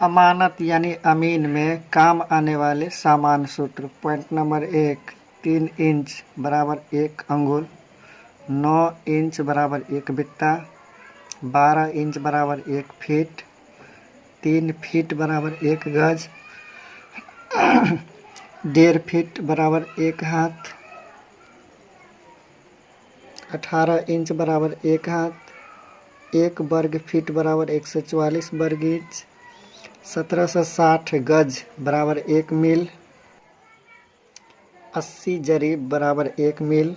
अमानत यानी अमीन में काम आने वाले सामान्य सूत्र। पॉइंट नंबर 1, 3 इंच बराबर 1 अंगुल, 9 इंच बराबर 1 बित्ता, 12 इंच बराबर 1 फीट, 3 फीट बराबर 1 गज, 1.5 फीट बराबर 1 हाथ, 18 इंच बराबर 1 हाथ, 1 वर्ग फीट बराबर 144 वर्ग इंच, 1760 गज बराबर 1 मील, 80 जरीब बराबर 1 मील,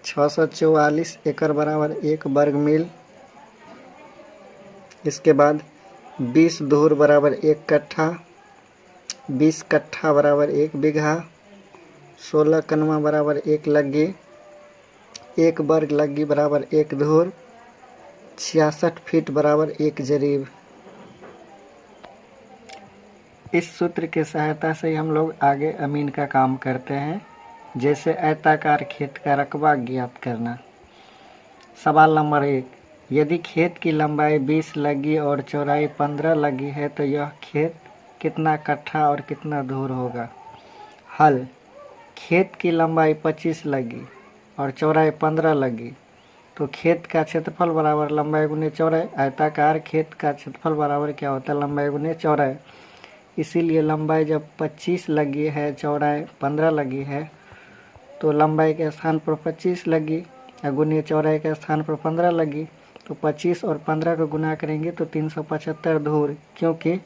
644 एकड़ बराबर 1 वर्ग मील। इसके बाद 20 धूर बराबर 1 कट्ठा, 20 कट्ठा बराबर 1 बीघा, 16 कनवा बराबर 1 लग्गी, 1 वर्ग लग्गी बराबर 1 धूर, 66 फीट बराबर 1 जरीब। इस सूत्र की सहायता से हम लोग आगे अमीन का काम करते हैं, जैसे आयताकार खेत का रकबा ज्ञात करना। सवाल नंबर 1, यदि खेत की लंबाई 20 लगी और चौड़ाई 15 लगी है तो यह खेत कितना कट्ठा और कितना धूर होगा। हल, खेत की लंबाई 25 लगी और चौड़ाई 15 लगी तो खेत का क्षेत्रफल बराबर लंबाई गुने चौड़ाई। आयताकार खेत का क्षेत्रफल बराबर क्या होता है, लंबाई गुने चौड़ाई। इसीलिए लंबाई जब 25 लगी है, चौड़ाई 15 लगी है, तो लंबाई के स्थान पर 25 लगी और गुने चौड़ाई के स्थान पर 15 लगी, तो 25 और 15 को गुना करेंगे तो 375 धूर, क्योंकि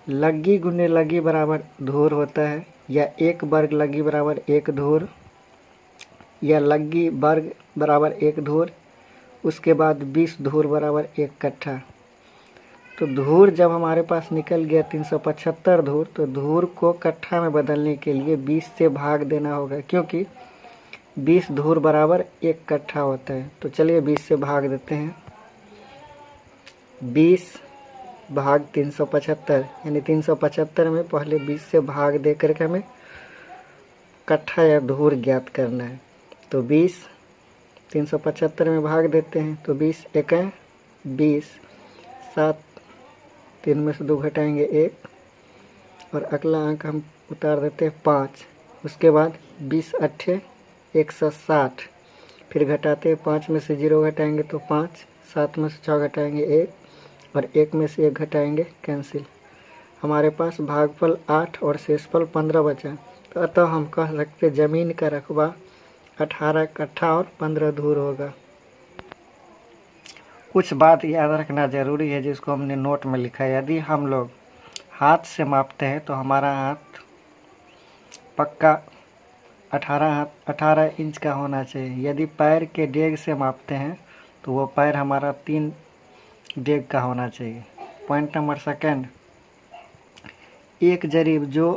लग्गी गुने लग्गी बराबर धूर होता है, या 1 वर्ग लग्गी बराबर 1 धूर, या लग्गी वर्ग बराबर 1 धूर। उसके बाद 20 धूर बराबर 1 कट्ठा। तो धूर जब हमारे पास निकल गया 375 धूर, तो धूर को कट्ठा में बदलने के लिए 20 से भाग देना होगा, क्योंकि 20 धूर बराबर 1 कट्ठा होता है। तो चलिए 20 से भाग देते हैं। 20 भाग 375, यानी 375 में पहले 20 से भाग दे करके हमें कट्ठा या धूर ज्ञात करना है। तो 20 375 में भाग देते हैं, तो 20 1 20, 7 3 में से 2 घटाएंगे 1, और अगला अंक हम उतार देते हैं 5। उसके बाद 20 8 160, फिर घटाते हैं 5 में से 0 घटाएंगे तो 5, 7 में से 6 घटाएंगे 1, और 1 में से 1 घटाएंगे कैंसिल। हमारे पास भागफल 8 और शेषफल 15 बचा। तो अतः हम कह सकते जमीन का रकबा 18 कट्ठा और 15 धूर होगा। कुछ बात याद रखना जरूरी है जिसको हमने नोट में लिखा है। यदि हम लोग हाथ से मापते हैं तो हमारा हाथ पक्का 18 इंच का होना चाहिए। यदि पैर के डेग से मापते हैं तो वो पैर हमारा 3 डेग का होना चाहिए। पॉइंट नंबर 2, एक जरीब जो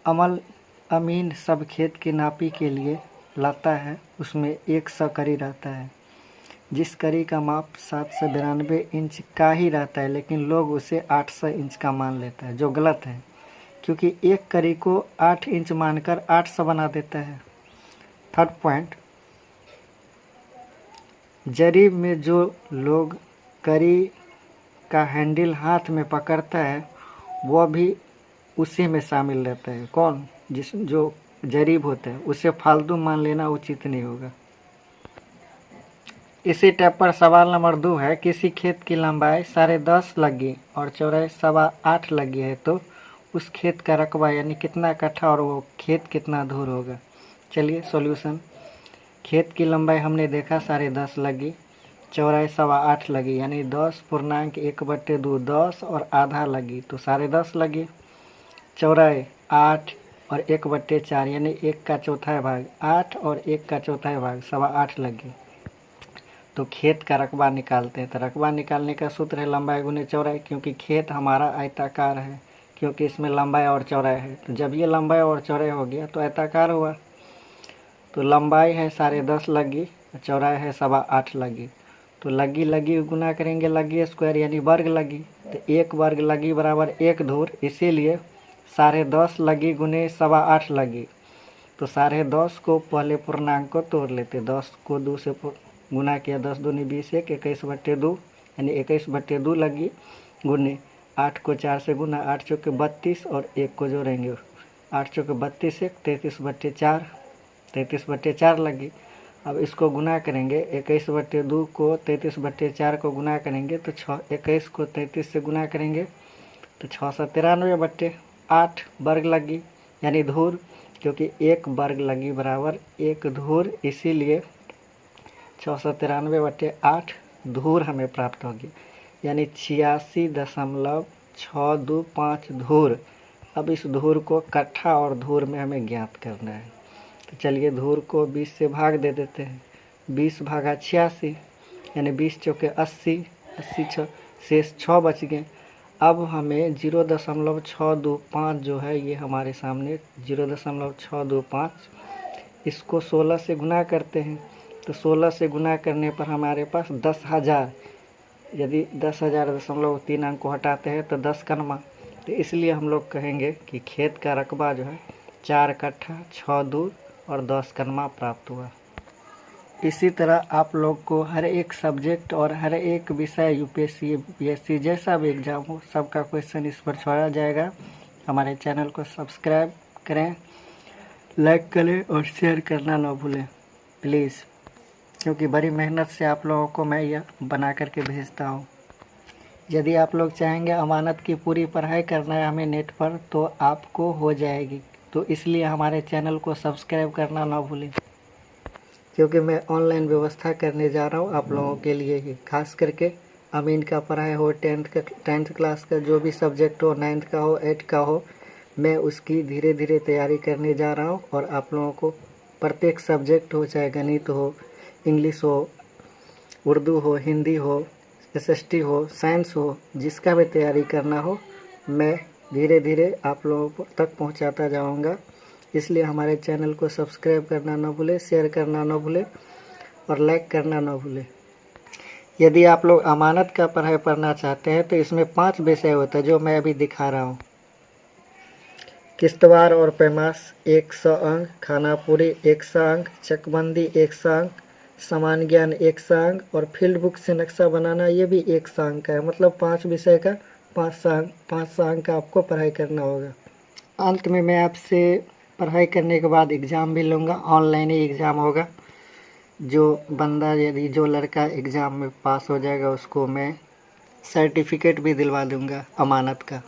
अमीन सब खेत की नापी के लिए लाता है उसमें 100 करी रहता है। जिस करी का माप 792 इंच का ही रहता है, लेकिन लोग उसे 800 इंच का मान लेता है, जो गलत है, क्योंकि एक करी को 8 इंच मानकर 800 बना देता है। 3rd पॉइंट, जरीब में जो लोग करी का हैंडल हाथ में पकड़ता है वह भी उसी में शामिल रहता है। कौन? जो जरीब होता है, उसे फालतू मान लेना उचित नहीं होगा। इसी टैब पर सवाल नंबर 2 है, किसी खेत की लंबाई 10.5 लगी और चौड़ाई 8.25 लगी है तो उस खेत का रकबा यानी कितना कट्ठा और वो खेत कितना धूर होगा। चलिए सॉल्यूशन। खेत की लंबाई हमने देखा 10.5 लगी, चौड़ाई 8.25 लगी, यानी 10.1/2 10 और आधा लगी, तो 10.5 लगी। चौड़ाई 8 और 1/4 यानी 1 का चौथाई भाग, 8 और 1 का चौथाई भाग 8.25 लगी। तो खेत का रकबा निकालते हैं। तो रकबा निकालने का सूत्र है लंबाई गुने चौड़ाई, क्योंकि खेत हमारा आयताकार है, क्योंकि इसमें लंबाई और चौड़ाई है। तो जब ये लंबाई और चौड़ाई हो गया तो आयताकार हुआ। तो लंबाई है 10.5 लगी, चौड़ाई है 8.25 लगी, तो लगी गुना करेंगे लगी स्क्वायर यानी वर्ग लगी। तो 1 वर्ग लगी बराबर 1 धूर, इसीलिए 10.5 लगी गुने 8.25 लगी। तो 10.5 को पहले पूर्णांक को तोड़ लेते, 10 को 2 से गुना किया, 10 दूनी 20 21/2 यानी 21/2 लगी गुने 8 को 4 से गुना, 8 चौके 32 और 1 को जोड़ेंगे, 8 चौके 32, 1 33/4, 33/4 लगी। अब इसको गुना करेंगे, 21/2 को 33/4 को गुना करेंगे तो 21 को 33 से गुना करेंगे तो 693/8 वर्ग लगी, यानी धूर, क्योंकि 1 वर्ग लगी बराबर 1 धूर, इसीलिए 693/8 धूर हमें प्राप्त होगी, यानी 86.625 धूर। अब इस धूर को कट्ठा और धूर में हमें ज्ञात करना है। तो चलिए धूर को 20 से भाग दे देते हैं, 20 भागा 86, यानी 20 चौके 80, 80 शेष 6 बच गए। अब हमें 0.625 जो है ये हमारे सामने 0.625, इसको 16 से गुना करते हैं तो 16 से गुना करने पर हमारे पास 10,000, यदि 10,000.3 अंक को हटाते हैं तो 10 कनमा, तो इसलिए हम लोग कहेंगे कि खेत का रकबा जो है 4 कट्ठा 6 दूर और 10 कनमा प्राप्त हुआ। इसी तरह आप लोग को हर एक सब्जेक्ट और हर एक विषय यूपीएससी यूपीएससी जैसा भी एग्ज़ाम हो सबका क्वेश्चन इस पर छोड़ा जाएगा। हमारे चैनल को सब्सक्राइब करें, लाइक करें और शेयर करना ना भूलें प्लीज़, क्योंकि बड़ी मेहनत से आप लोगों को मैं यह बना करके भेजता हूँ। यदि आप लोग चाहेंगे अमानत की पूरी पढ़ाई करना है हमें नेट पर तो आपको हो जाएगी, तो इसलिए हमारे चैनल को सब्सक्राइब करना ना भूलें, क्योंकि मैं ऑनलाइन व्यवस्था करने जा रहा हूँ आप लोगों के लिए ही। खास करके अमीन का पढ़ाई हो, 10th क्लास का जो भी सब्जेक्ट हो, 9th का हो, 8th का हो, मैं उसकी धीरे धीरे तैयारी करने जा रहा हूँ और आप लोगों को प्रत्येक सब्जेक्ट हो, चाहे गणित हो, इंग्लिश हो, उर्दू हो, हिंदी हो, SST हो, साइंस हो, जिसका भी तैयारी करना हो मैं धीरे धीरे आप लोगों तक पहुंचाता जाऊंगा। इसलिए हमारे चैनल को सब्सक्राइब करना ना भूलें, शेयर करना ना भूलें और लाइक करना ना भूलें। यदि आप लोग अमानत का पढ़ाई पढ़ना चाहते हैं तो इसमें 5 विषय होते हैं जो मैं अभी दिखा रहा हूँ। किश्तवाड़ और पैमास 100 अंक, खानापुरी 100 अंक, चकबंदी 100 अंक, समान ज्ञान 100 अंक और फील्ड बुक से नक्शा बनाना ये भी 100 अंक का है। मतलब 5 विषय का 500 अंक का आपको पढ़ाई करना होगा। अंत में मैं आपसे पढ़ाई करने के बाद एग्ज़ाम भी लूँगा, ऑनलाइन ही एग्ज़ाम होगा। जो बंदा यदि जो लड़का एग्ज़ाम में पास हो जाएगा उसको मैं सर्टिफिकेट भी दिलवा दूँगा अमानत का।